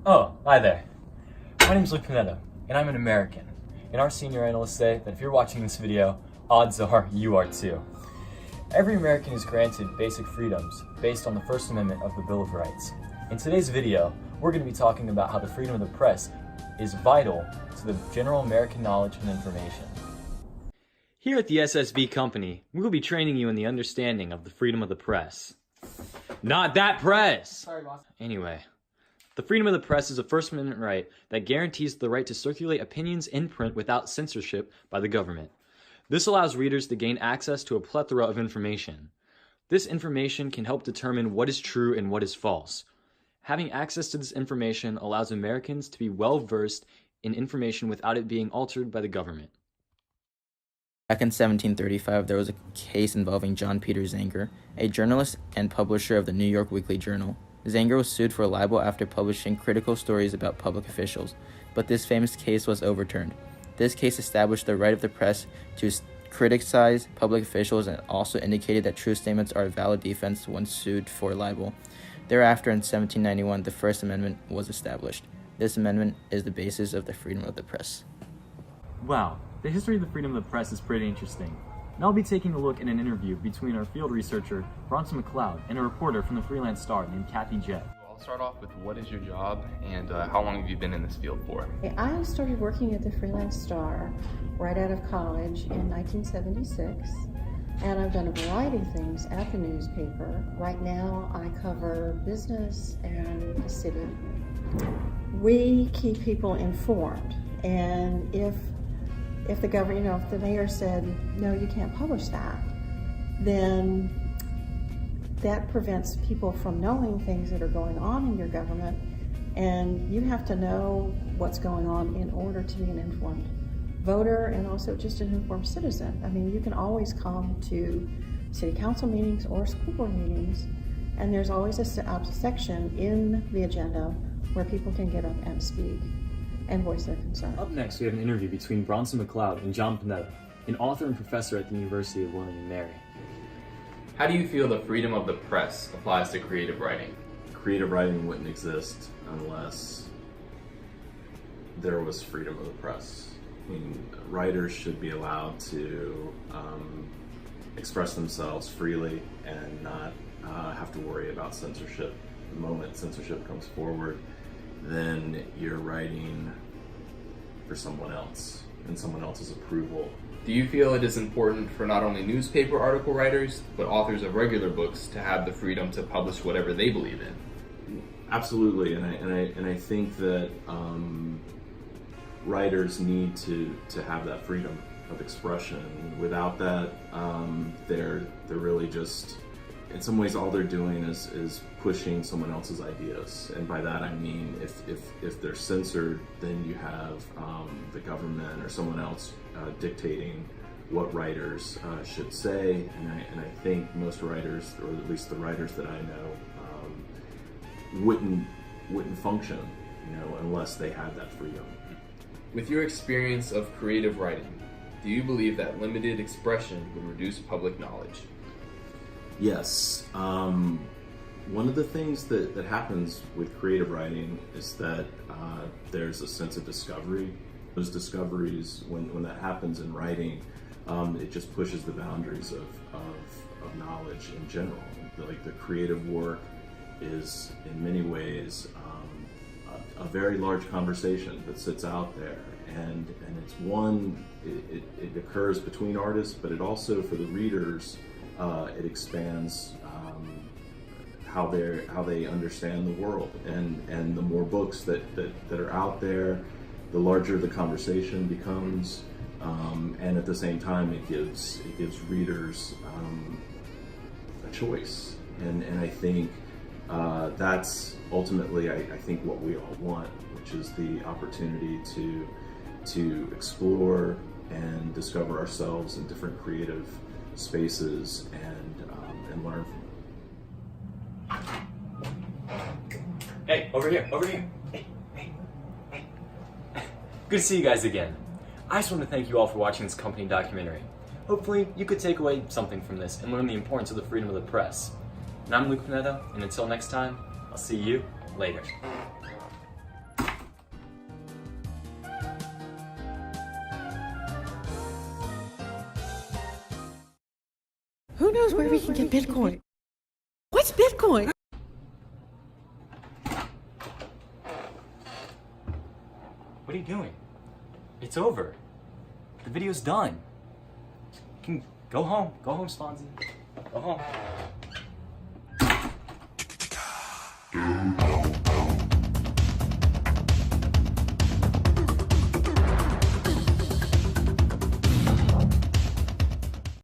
Oh, hi there. My name's Luke Pinetto, and I'm an American. And our senior analysts say that if you're watching this video, odds are you are too. Every American is granted basic freedoms based on the First Amendment of the Bill of Rights. In today's video, we're going to be talking about how the freedom of the press is vital to the general American knowledge and information. Here at the SSV Company, we will be training you in the understanding of the freedom of the press. Not that press! Sorry, boss. Anyway, the freedom of the press is a First Amendment right that guarantees the right to circulate opinions in print without censorship by the government. This allows readers to gain access to a plethora of information. This information can help determine what is true and what is false. Having access to this information allows Americans to be well-versed in information without it being altered by the government. Back in 1735, there was a case involving John Peter Zenger, a journalist and publisher of the New York Weekly Journal. Zenger was sued for libel after publishing critical stories about public officials, but this famous case was overturned. This case established the right of the press to criticize public officials and also indicated that true statements are a valid defense when sued for libel. Thereafter, in 1791, the First Amendment was established. This amendment is the basis of the freedom of the press. Wow, the history of the freedom of the press is pretty interesting. And I'll be taking a look at an interview between our field researcher, Bronson McLeod, and a reporter from the Freelance Star named Kathy Jett. I'll start off with what is your job and how long have you been in this field for? I started working at the Freelance Star right out of college in 1976, and I've done a variety of things at the newspaper. Right now I cover business and the city. We keep people informed, and if the government, if the mayor said, no, you can't publish that, then that prevents people from knowing things that are going on in your government, and you have to know what's going on in order to be an informed voter and also just an informed citizen. I mean, you can always come to city council meetings or school board meetings, and there's always a section in the agenda where people can get up and speak and voice their concern. Up next, we have an interview between Bronson McLeod and John Pinetto, an author and professor at the University of William and Mary. How do you feel the freedom of the press applies to creative writing? Creative writing wouldn't exist unless there was freedom of the press. I mean, writers should be allowed to express themselves freely and not have to worry about censorship. The moment censorship comes forward, then you're writing for someone else and someone else's approval. Do you feel it is important for not only newspaper article writers, but authors of regular books to have the freedom to publish whatever they believe in? Absolutely, and I think that writers need to have that freedom of expression. Without that, they're really just, in some ways, all they're doing is pushing someone else's ideas. And by that I mean, if they're censored, then you have the government or someone else dictating what writers should say. And I think most writers, or at least the writers that I know, wouldn't function, unless they had that freedom. With your experience of creative writing, do you believe that limited expression would reduce public knowledge? Yes. One of the things that happens with creative writing is that there's a sense of discovery. Those discoveries, when that happens in writing, it just pushes the boundaries of knowledge in general. Like, the creative work is in many ways a very large conversation that sits out there, and it's one, it occurs between artists, but it also, for the readers, it expands how they understand the world, and the more books that are out there, the larger the conversation becomes, and at the same time it gives readers a choice, and I think that's ultimately I think what we all want, which is the opportunity to explore and discover ourselves in different creative spaces and learn from them. Hey, over here. Hey. Good to see you guys again. I just want to thank you all for watching this company documentary. Hopefully, you could take away something from this and learn the importance of the freedom of the press. And I'm Luke Pinetto, and until next time, I'll see you later. Who knows where we can get Bitcoin? What's Bitcoin? What are you doing? It's over. The video's done. You can go home. Go home, Sponzy. Go home.